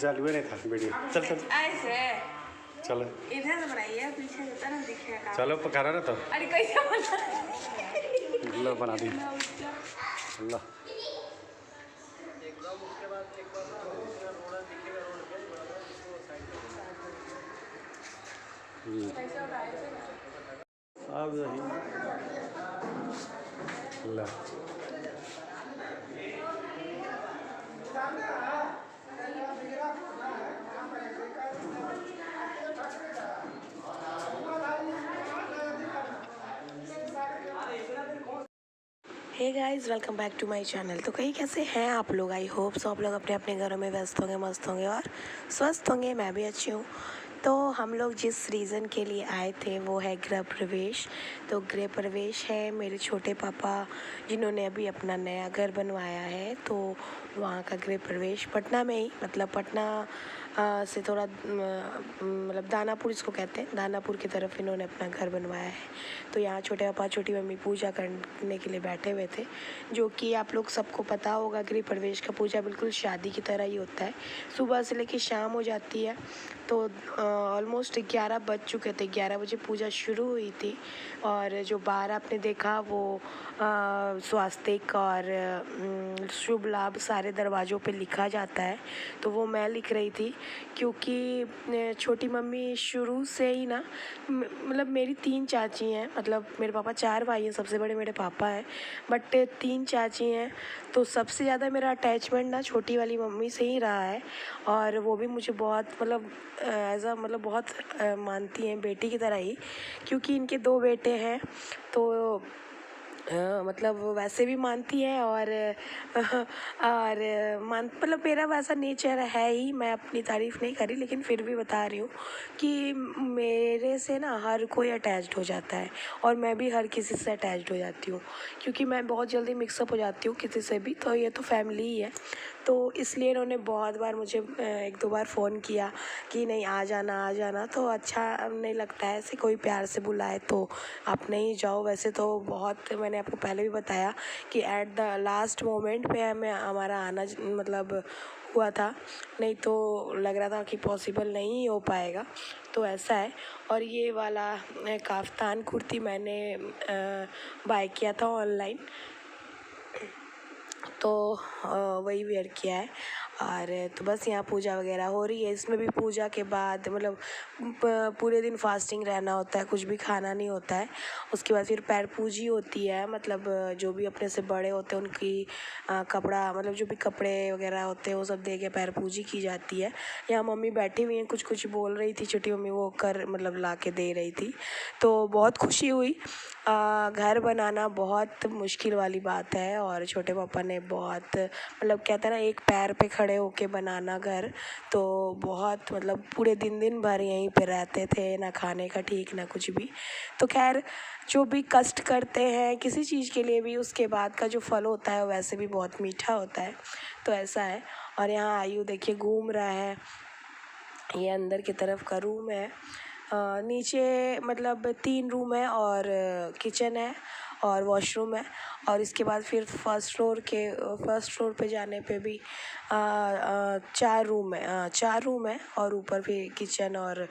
चालू नहीं था वीडियो। चल चल ऐसे चलो इधर से बनाइए, पीछे से तरह दिखेगा। चलो पकारा ना तो अरे कैसे लो बना दी बना? लो। अब यही ला hey guys, welcome back to my channel. तो कहीं कैसे हैं आप लोग? आई होप सो आप लोग अपने अपने घरों में व्यस्त होंगे, मस्त होंगे और स्वस्थ होंगे। मैं भी अच्छी हूँ। तो हम लोग जिस रीज़न के लिए आए थे वो है गृह प्रवेश। तो गृह प्रवेश है मेरे छोटे पापा जिन्होंने अभी अपना नया घर बनवाया है, तो वहाँ का गृह प्रवेश पटना में ही, मतलब पटना से थोड़ा मतलब दानापुर इसको कहते हैं, दानापुर की तरफ इन्होंने अपना घर बनवाया है। तो यहाँ छोटे पापा छोटी मम्मी पूजा करने के लिए बैठे हुए थे, जो कि आप लोग सबको पता होगा गृह प्रवेश का पूजा बिल्कुल शादी की तरह ही होता है। सुबह से लेकर शाम हो जाती है। तो ऑलमोस्ट 11 बज चुके थे, 11 बजे पूजा शुरू हुई थी। और जो बाहर आपने देखा वो स्वास्तिक और शुभ लाभ सारे दरवाज़ों पे लिखा जाता है। तो वो मैं लिख रही थी, क्योंकि छोटी मम्मी शुरू से ही ना, मतलब मेरी 3 चाची हैं, मतलब मेरे पापा 4 भाई हैं, सबसे बड़े मेरे पापा हैं, बट 3 चाची हैं। तो सबसे ज़्यादा मेरा अटैचमेंट ना छोटी वाली मम्मी से ही रहा है। और वो भी मुझे बहुत मतलब मतलब बहुत मानती हैं बेटी की तरह ही, क्योंकि इनके 2 बेटे हैं। तो मतलब वैसे भी मानती है और मतलब मेरा वैसा नेचर है ही। मैं अपनी तारीफ़ नहीं करी, लेकिन फिर भी बता रही हूँ कि मेरे से ना हर कोई अटैच्ड हो जाता है और मैं भी हर किसी से अटैच्ड हो जाती हूँ, क्योंकि मैं बहुत जल्दी मिक्सअप हो जाती हूँ किसी से भी। तो ये तो फैमिली ही है। तो इसलिए इन्होंने बहुत बार मुझे 1-2 बार फ़ोन किया कि नहीं आ जाना आ जाना। तो अच्छा नहीं लगता है ऐसे कोई प्यार से बुलाए तो आप नहीं जाओ। वैसे तो बहुत मैंने आपको पहले भी बताया कि एट द लास्ट मोमेंट पे हमें हमारा आना मतलब हुआ था, नहीं तो लग रहा था कि पॉसिबल नहीं हो पाएगा। तो ऐसा है। और ये वाला काफ्तान कुर्ती मैंने बाय किया था ऑनलाइन, तो वही वेयर किया है। और तो बस यहाँ पूजा वगैरह हो रही है। इसमें भी पूजा के बाद मतलब पूरे दिन फास्टिंग रहना होता है, कुछ भी खाना नहीं होता है। उसके बाद फिर पैर पूजी होती है, मतलब जो भी अपने से बड़े होते हैं उनकी कपड़ा, मतलब जो भी कपड़े वगैरह होते हैं वो सब दे के पैर पूजी की जाती है। यहाँ मम्मी बैठी हुई हैं, कुछ कुछ बोल रही थी छोटी मम्मी, वो कर मतलब ला के दे रही थी। तो बहुत खुशी हुई। घर बनाना बहुत मुश्किल वाली बात है और छोटे पापा ने बहुत मतलब कहते हैं ना एक पैर पे खड़े होके बनाना घर। तो बहुत मतलब पूरे दिन भर यहीं पे रहते थे, ना खाने का ठीक ना कुछ भी। तो खैर जो भी कष्ट करते हैं किसी चीज़ के लिए भी, उसके बाद का जो फल होता है वैसे भी बहुत मीठा होता है। तो ऐसा है। और यहाँ आयु देखिए घूम रहा है। ये अंदर की तरफ का रूम है। नीचे मतलब 3 रूम है और किचन है और वॉशरूम है। और इसके बाद फिर फर्स्ट फ्लोर पे जाने पे भी 4 रूम है, 4 रूम है और ऊपर भी किचन और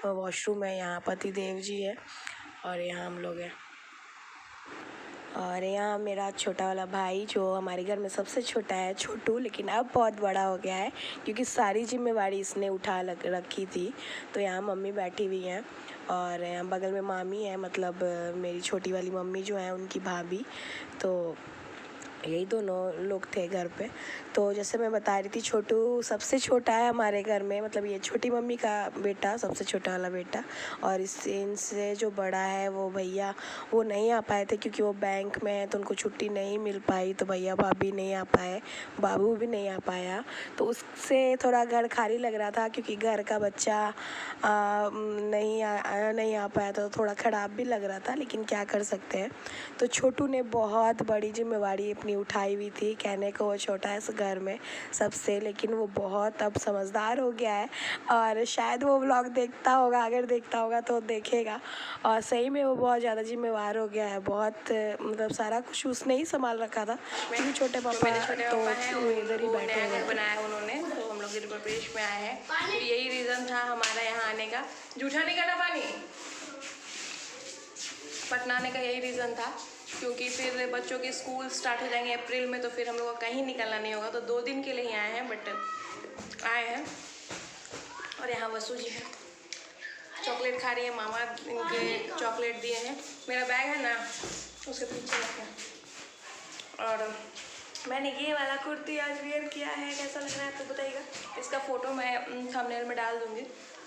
वॉशरूम है। यहाँ पति देव जी है और यहाँ हम लोग हैं। और यहाँ मेरा छोटा वाला भाई जो हमारे घर में सबसे छोटा है, छोटू, लेकिन अब बहुत बड़ा हो गया है क्योंकि सारी जिम्मेवारी इसने उठा रखी थी। तो यहाँ मम्मी बैठी हुई हैं और यहाँ बगल में मामी है, मतलब मेरी छोटी वाली मम्मी जो है उनकी भाभी। तो यही दोनों लोग थे घर पे। तो जैसे मैं बता रही थी छोटू सबसे छोटा है हमारे घर में, मतलब ये छोटी मम्मी का बेटा, सबसे छोटा वाला बेटा। और इनसे जो बड़ा है वो भैया, वो नहीं आ पाए थे क्योंकि वो बैंक में है तो उनको छुट्टी नहीं मिल पाई। तो भैया भाभी नहीं आ पाए, बाबू भी नहीं आ पाया। तो उससे थोड़ा घर खाली लग रहा था क्योंकि घर का बच्चा नहीं आ पाया तो थोड़ा ख़राब भी लग रहा था, लेकिन क्या कर सकते हैं। तो छोटू ने बहुत बड़ी जिम्मेवारी अपनी उठाई हुई थी। कहने को वो छोटा है इस घर में सबसे, लेकिन वो बहुत अब समझदार हो गया है और शायद वो व्लॉग देखता होगा, अगर देखता होगा तो देखेगा। और सही में वो बहुत ज़्यादा जिम्मेवार हो गया है, बहुत मतलब सारा कुछ उसने ही संभाल रखा था क्योंकि छोटे पापा तो इधर ही बैठे हुए थे। बनाया उन्होंने, तो हम लोग लोग गृह प्रवेश में आए हैं, तो यही रीज़न था हमारा यहाँ आने का। जूठा नहीं करना पानी, पटना आने का यही रीज़न था, क्योंकि फिर बच्चों के स्कूल स्टार्ट हो जाएंगे अप्रैल में, तो फिर हम लोग को कहीं निकलना नहीं होगा। तो 2 दिन के लिए ही आए हैं, बट आए हैं। और यहाँ वसु जी हैं, चॉकलेट खा रही है, मामा इनके चॉकलेट दिए हैं। मेरा बैग है ना उसके पीछे रखा। और मैंने ये वाला कुर्ती आज वेयर किया है, कैसा लग रहा है तो बताइएगा। इसका फ़ोटो मैं थंबनेल में डाल दूँगी।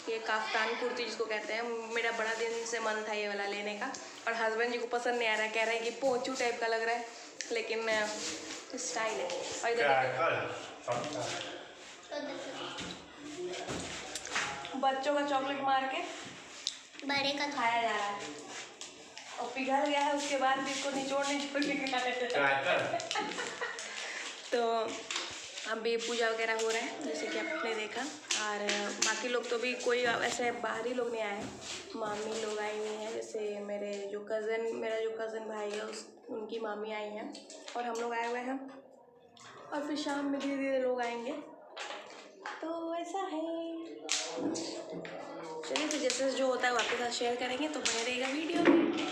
ये काफ्तान कुर्ती जिसको कहते हैं, मेरा बड़ा दिन से मन था ये वाला लेने का, और हस्बैंड जी को पसंद नहीं आ रहा है, कह रहे हैं कि पोंचू टाइप का लग रहा है, लेकिन स्टाइल है। और इधर बच्चों का चॉकलेट मार के बड़े का खाया जा रहा है, और पिघल गया है, उसके बाद भी इसको निचोड़ के खाया। तो अभी पूजा वगैरह हो रहा है जैसे कि आपने देखा, और बाकी लोग तो भी कोई ऐसे बाहरी लोग नहीं आए हैं, मामी लोग आई हुई हैं, जैसे मेरा जो कज़न भाई है उनकी मामी आई हैं, और हम लोग आए हुए हैं, और फिर शाम में धीरे धीरे लोग आएंगे। तो ऐसा है, चलिए तो जैसे जो होता है वो आपके साथ शेयर करेंगे, तो बने रहेगा वीडियो में।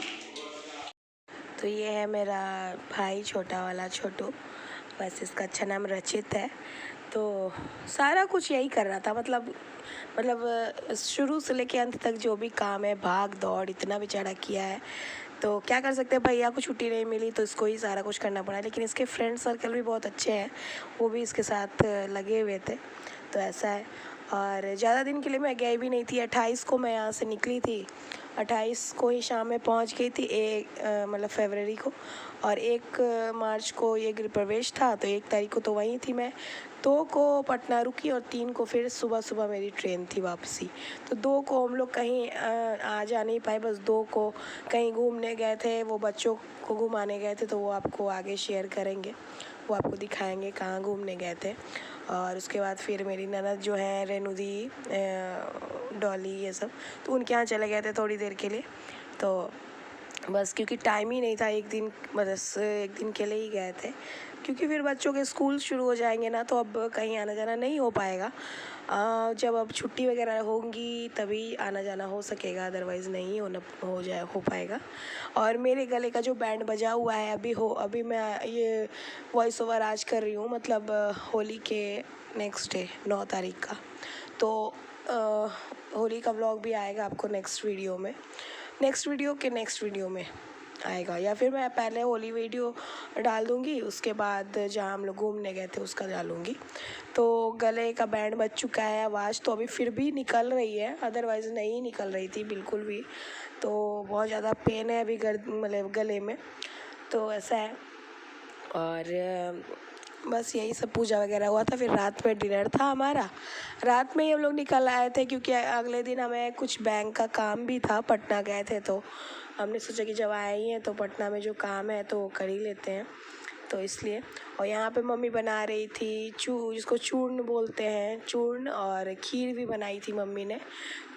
तो ये है मेरा भाई, छोटा वाला छोटू, बस इसका अच्छा नाम रचित है। तो सारा कुछ यही कर रहा था, मतलब शुरू से लेके अंत तक जो भी काम है, भाग दौड़ इतना बेचारा किया है। तो क्या कर सकते हैं, भैया को छुट्टी नहीं मिली तो इसको ही सारा कुछ करना पड़ा। लेकिन इसके फ्रेंड सर्कल भी बहुत अच्छे हैं, वो भी इसके साथ लगे हुए थे, तो ऐसा है। और ज़्यादा दिन के लिए मैं गई भी नहीं थी। 28 को मैं यहाँ से निकली थी, 28 को ही शाम में पहुँच गई थी, मतलब फरवरी को, और 1 मार्च को ये गृह प्रवेश था, तो 1 तारीख को तो वहीं थी मैं। 2 को पटना रुकी, और 3 को फिर सुबह मेरी ट्रेन थी वापसी। तो 2 को हम लोग कहीं आ जा नहीं पाए, बस 2 को कहीं घूमने गए थे, वो बच्चों को घुमाने गए थे, तो वो आपको आगे शेयर करेंगे, वो आपको दिखाएंगे कहाँ घूमने गए थे। और उसके बाद फिर मेरी ननद जो है रेनू दी, डॉली, ये सब, तो उनके यहाँ चले गए थे थोड़ी देर के लिए। तो बस क्योंकि टाइम ही नहीं था, एक दिन के लिए ही गए थे, क्योंकि फिर बच्चों के स्कूल शुरू हो जाएंगे ना, तो अब कहीं आना जाना नहीं हो पाएगा। जब अब छुट्टी वगैरह होंगी तभी आना जाना हो सकेगा, अदरवाइज़ नहीं हो पाएगा। और मेरे गले का जो बैंड बजा हुआ है अभी मैं ये वॉइस ओवर आज कर रही हूँ, मतलब होली के नेक्स्ट डे 9 तारीख का। तो होली का व्लॉग भी आएगा आपको नेक्स्ट वीडियो में आएगा, या फिर मैं पहले होली वीडियो डाल दूँगी, उसके बाद जहाँ हम लोग घूमने गए थे उसका डालूँगी। तो गले का बैंड बज चुका है, आवाज़ तो अभी फिर भी निकल रही है, अदरवाइज़ नहीं निकल रही थी बिल्कुल भी। तो बहुत ज़्यादा पेन है अभी मतलब गले में, तो ऐसा है। और बस यही सब पूजा वगैरह हुआ था। फिर रात में डिनर था हमारा, रात में ही हम लोग निकल आए थे, क्योंकि अगले दिन हमें कुछ बैंक का काम भी था, पटना गए थे, तो हमने सोचा कि जब आए ही हैं तो पटना में जो काम है तो कर ही लेते हैं, तो इसलिए। और यहाँ पे मम्मी बना रही थी जिसको चूर्ण बोलते हैं, चूर्ण, और खीर भी बनाई थी मम्मी ने।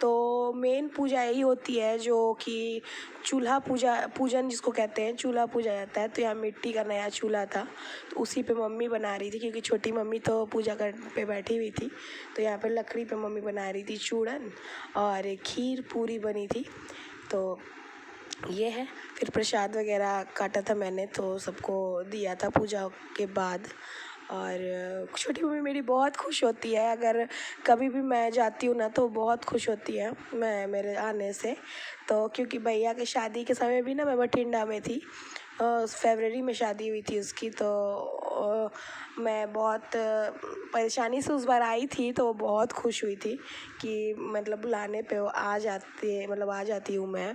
तो मेन पूजा यही होती है, जो कि चूल्हा पूजन जिसको कहते हैं, चूल्हा पूजा जाता है। तो यहाँ मिट्टी का नया चूल्हा था, तो उसी पे मम्मी बना रही थी, क्योंकि छोटी मम्मी तो पूजा पे बैठी हुई थी, तो यहाँ पे लकड़ी पे मम्मी बना रही थी चूरन, और खीर पूरी बनी थी। तो ये है। फिर प्रसाद वगैरह काटा था मैंने, तो सबको दिया था पूजा के बाद। और छोटी मम्मी मेरी बहुत खुश होती है, अगर कभी भी मैं जाती हूँ ना तो बहुत खुश होती है मेरे आने से। तो क्योंकि भैया के शादी के समय भी ना मैं बठिंडा में थी, फरवरी में शादी हुई थी उसकी, तो मैं बहुत परेशानी से उस बार आई थी, तो बहुत खुश हुई थी कि मतलब बुलाने पे आ जाती हूँ मैं।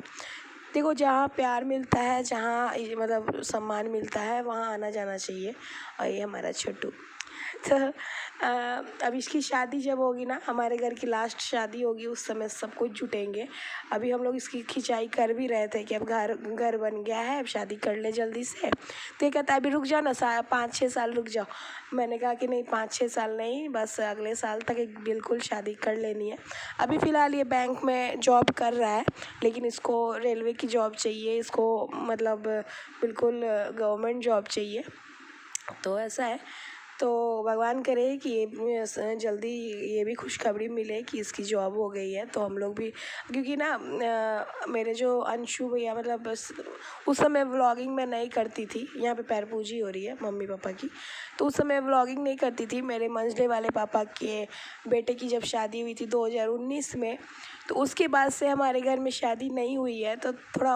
देखो, जहाँ प्यार मिलता है, जहाँ मतलब सम्मान मिलता है, वहाँ आना जाना चाहिए। और ये हमारा छोटू। तो अब इसकी शादी जब होगी ना, हमारे घर की लास्ट शादी होगी, उस समय सब कुछ जुटेंगे। अभी हम लोग इसकी खिंचाई कर भी रहे थे कि अब घर बन गया है, अब शादी कर ले जल्दी से। तो ये कहता है अभी रुक जाओ ना, 5-6 साल रुक जाओ। मैंने कहा कि नहीं, 5-6 साल नहीं, बस अगले साल तक एक बिल्कुल शादी कर लेनी है। अभी फ़िलहाल ये बैंक में जॉब कर रहा है, लेकिन इसको रेलवे की जॉब चाहिए, इसको मतलब बिल्कुल गवर्नमेंट जॉब चाहिए। तो ऐसा है। तो भगवान करे कि ये जल्दी ये भी खुशखबरी मिले कि इसकी जॉब हो गई है, तो हम लोग भी, क्योंकि ना मेरे जो अंशु भैया मतलब बस उस समय व्लॉगिंग मैं नहीं करती थी, यहाँ पे पैर पूजी हो रही है मम्मी पापा की, तो उस समय व्लॉगिंग नहीं करती थी। मेरे मंझले वाले पापा के बेटे की जब शादी हुई थी 2019 में, तो उसके बाद से हमारे घर में शादी नहीं हुई है, तो थोड़ा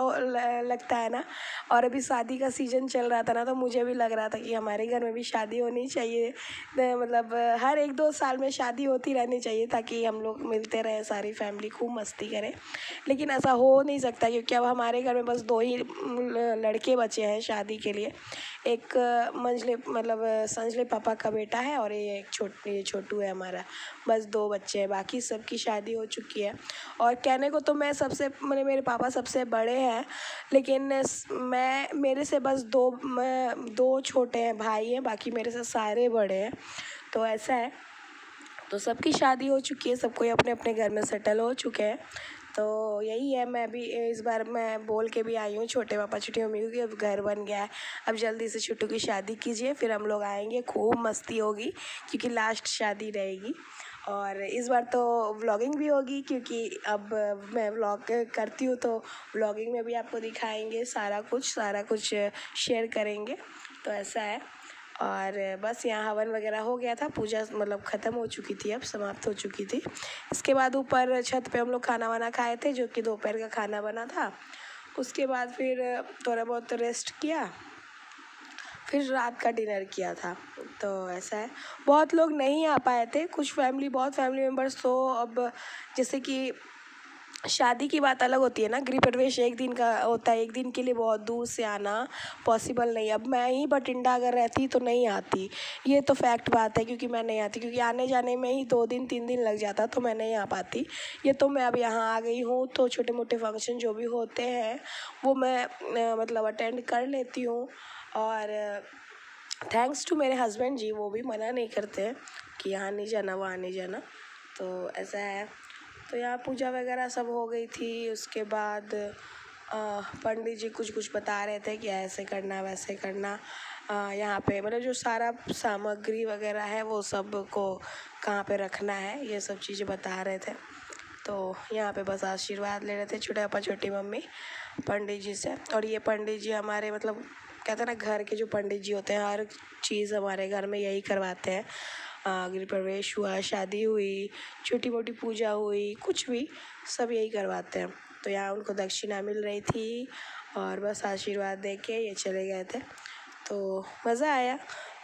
लगता है ना। और अभी शादी का सीज़न चल रहा था ना, तो मुझे भी लग रहा था कि हमारे घर में भी शादी होनी चाहिए, मतलब हर 1-2 साल में शादी होती रहनी चाहिए, ताकि हम लोग मिलते रहें, सारी फैमिली खूब मस्ती करें। लेकिन ऐसा हो नहीं सकता, क्योंकि अब हमारे घर में बस 2 ही लड़के बचे हैं शादी के लिए। एक मंझले मतलब संजले पापा का बेटा है, और ये छोटू है हमारा। बस 2 बच्चे हैं, बाकी सबकी शादी हो चुकी है। और कहने को तो मैं सबसे मेरे पापा सबसे बड़े हैं, लेकिन मेरे से बस 2 छोटे हैं भाई हैं, बाकी मेरे से सारे बड़े हैं। तो ऐसा है, तो सबकी शादी हो चुकी है, सब कोई अपने अपने घर में सेटल हो चुके हैं। तो यही है, मैं भी इस बार मैं बोल के भी आई हूँ छोटे पापा छोटी मम्मी को कि अब घर बन गया है, अब जल्दी से छोटू की शादी कीजिए, फिर हम लोग आएंगे, खूब मस्ती होगी, क्योंकि लास्ट शादी रहेगी। और इस बार तो व्लॉगिंग भी होगी, क्योंकि अब मैं व्लॉग करती हूँ, तो व्लॉगिंग में भी आपको दिखाएंगे सारा कुछ शेयर करेंगे। तो ऐसा है। और बस यहाँ हवन वगैरह हो गया था, पूजा मतलब ख़त्म हो चुकी थी, अब समाप्त हो चुकी थी। इसके बाद ऊपर छत पे हम लोग खाना वाना खाए थे, जो कि दोपहर का खाना बना था। उसके बाद फिर थोड़ा बहुत रेस्ट किया, फिर रात का डिनर किया था। तो ऐसा है, बहुत लोग नहीं आ पाए थे, बहुत फैमिली मेम्बर्स। तो अब जैसे कि शादी की बात अलग होती है ना, गृह प्रवेश 1 दिन का होता है, 1 दिन के लिए बहुत दूर से आना पॉसिबल नहीं। अब मैं ही बठिंडा अगर रहती तो नहीं आती, ये तो फैक्ट बात है, क्योंकि मैं नहीं आती, क्योंकि आने जाने में ही 2 दिन 3 दिन लग जाता, तो मैं नहीं आ पाती। ये तो मैं अब यहाँ आ गई हूँ, तो छोटे मोटे फंक्शन जो भी होते हैं वो मैं मतलब अटेंड कर लेती हूँ। और थैंक्स टू मेरे हस्बैंड जी, वो भी मना नहीं करते हैं कि यहाँ नहीं जाना वहाँ नहीं जाना। तो ऐसा है। तो यहाँ पूजा वगैरह सब हो गई थी। उसके बाद पंडित जी कुछ बता रहे थे कि ऐसे करना वैसे करना, यहाँ पे मतलब जो सारा सामग्री वगैरह है वो सब को कहाँ पे रखना है, ये सब चीज़ें बता रहे थे। तो यहाँ पे बस आशीर्वाद ले रहे थे छोटे पापा छोटी मम्मी पंडित जी से। और ये पंडित जी हमारे मतलब कहते हैं ना, घर के जो पंडित जी होते हैं, हर चीज़ हमारे घर में यही करवाते हैं। गृह प्रवेश हुआ, शादी हुई, छोटी मोटी पूजा हुई, कुछ भी सब यही करवाते हैं। तो यहाँ उनको दक्षिणा मिल रही थी, और बस आशीर्वाद दे के ये चले गए थे। तो मज़ा आया,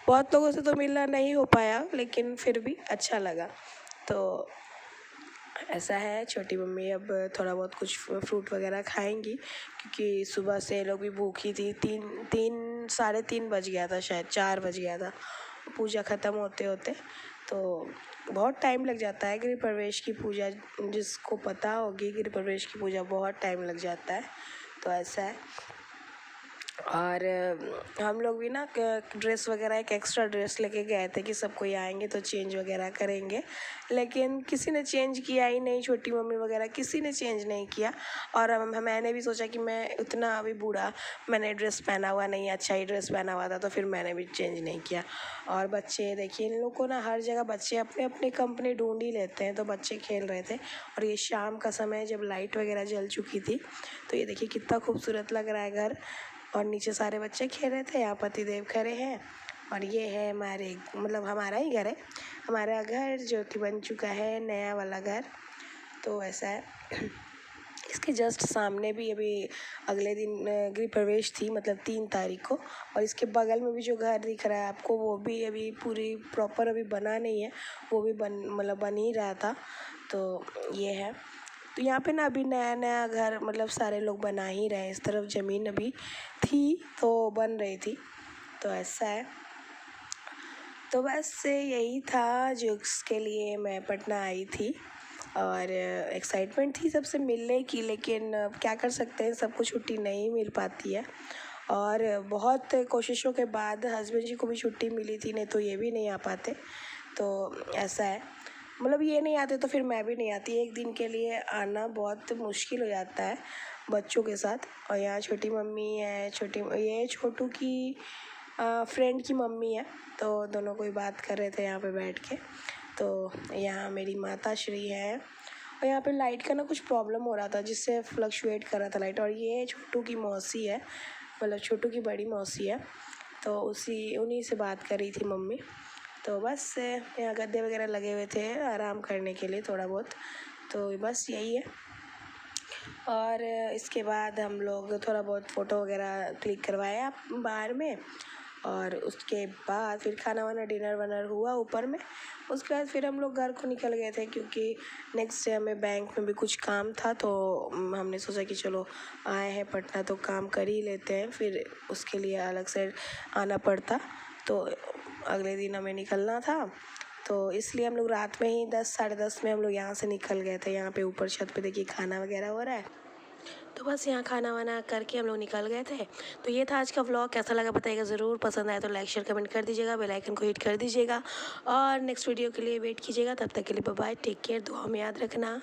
बहुत लोगों से तो मिलना नहीं हो पाया, लेकिन फिर भी अच्छा लगा। तो ऐसा है, छोटी मम्मी अब थोड़ा बहुत कुछ फ्रूट वगैरह खाएंगी, क्योंकि सुबह से लोग भी भूखी थी। 3-3 बज गया था, शायद 4 बज गया था पूजा ख़त्म होते होते। तो बहुत टाइम लग जाता है गृह प्रवेश की पूजा, जिसको पता होगी गृह प्रवेश की पूजा बहुत टाइम लग जाता है। तो ऐसा है। और हम लोग भी ना ड्रेस वगैरह, एक एक्स्ट्रा ड्रेस लेके गए थे कि सब कोई आएंगे तो चेंज वगैरह करेंगे, लेकिन किसी ने चेंज किया ही नहीं, छोटी मम्मी वगैरह किसी ने चेंज नहीं किया। और मैंने भी सोचा कि मैं उतना अभी बूढ़ा मैंने ड्रेस पहना हुआ नहीं, अच्छा ही ड्रेस पहना हुआ था, तो फिर मैंने भी चेंज नहीं किया। और बच्चे देखिए, इन लोग को ना हर जगह बच्चे अपने अपने कंपनी ढूंढ ही लेते हैं, तो बच्चे खेल रहे थे। और ये शाम का समय जब लाइट वगैरह जल चुकी थी, तो ये देखिए कितना खूबसूरत लग रहा है घर। और नीचे सारे बच्चे खेल रहे थे, यहाँ पतिदेव खड़े हैं। और ये है हमारे मतलब हमारा ही घर है, हमारा घर जो कि बन चुका है, नया वाला घर। तो ऐसा है। इसके जस्ट सामने भी अभी अगले दिन गृह प्रवेश थी, मतलब 3 तारीख को। और इसके बगल में भी जो घर दिख रहा है आपको, वो भी अभी पूरी प्रॉपर अभी बना नहीं है, वो भी बन ही रहा था। तो ये है। तो यहाँ पे ना अभी नया नया घर मतलब सारे लोग बना ही रहे हैं। इस तरफ ज़मीन अभी थी तो बन रही थी। तो ऐसा है। तो बस यही था जिसके लिए मैं पटना आई थी। और एक्साइटमेंट थी सबसे मिलने की, लेकिन क्या कर सकते हैं, सबको छुट्टी नहीं मिल पाती है। और बहुत कोशिशों के बाद हस्बैंड जी को भी छुट्टी मिली थी, नहीं तो ये भी नहीं आ पाते। तो ऐसा है, मतलब ये नहीं आते तो फिर मैं भी नहीं आती। 1 दिन के लिए आना बहुत मुश्किल हो जाता है बच्चों के साथ। और यहाँ छोटी मम्मी है, छोटू की फ्रेंड की मम्मी है, तो दोनों कोई बात कर रहे थे यहाँ पे बैठ के। तो यहाँ मेरी माता श्री है और यहाँ पे लाइट का ना कुछ प्रॉब्लम हो रहा था जिससे फ्लक्चुएट कर रहा था लाइट। और ये छोटू की मौसी है, मतलब छोटू की बड़ी मौसी है, तो उन्हीं से बात कर रही थी मम्मी। तो बस यहाँ गद्दे वगैरह लगे हुए थे आराम करने के लिए थोड़ा बहुत, तो बस यही है। और इसके बाद हम लोग थोड़ा बहुत फ़ोटो वगैरह क्लिक करवाया बाहर में, और उसके बाद फिर खाना वाना डिनर वनर हुआ ऊपर में। उसके बाद फिर हम लोग घर को निकल गए थे क्योंकि नेक्स्ट डे हमें बैंक में भी कुछ काम था, तो हमने सोचा कि चलो आए हैं पटना तो काम कर ही लेते हैं, फिर उसके लिए अलग से आना पड़ता, तो अगले दिन हमें निकलना था। तो इसलिए हम लोग रात में ही 10 साढ़े 10 में हम लोग यहाँ से निकल गए थे। यहाँ पे ऊपर छत पे देखिए खाना वगैरह हो रहा है, तो बस यहाँ खाना वाना करके हम लोग निकल गए थे। तो ये था आज का व्लॉग, कैसा लगा बताइएगा ज़रूर। पसंद आया तो लाइक शेयर कमेंट कर दीजिएगा, बेल आइकन को हिट कर दीजिएगा और नेक्स्ट वीडियो के लिए वेट कीजिएगा। तब तक के लिए बाय बाय, टेक केयर, दुआ में याद रखना।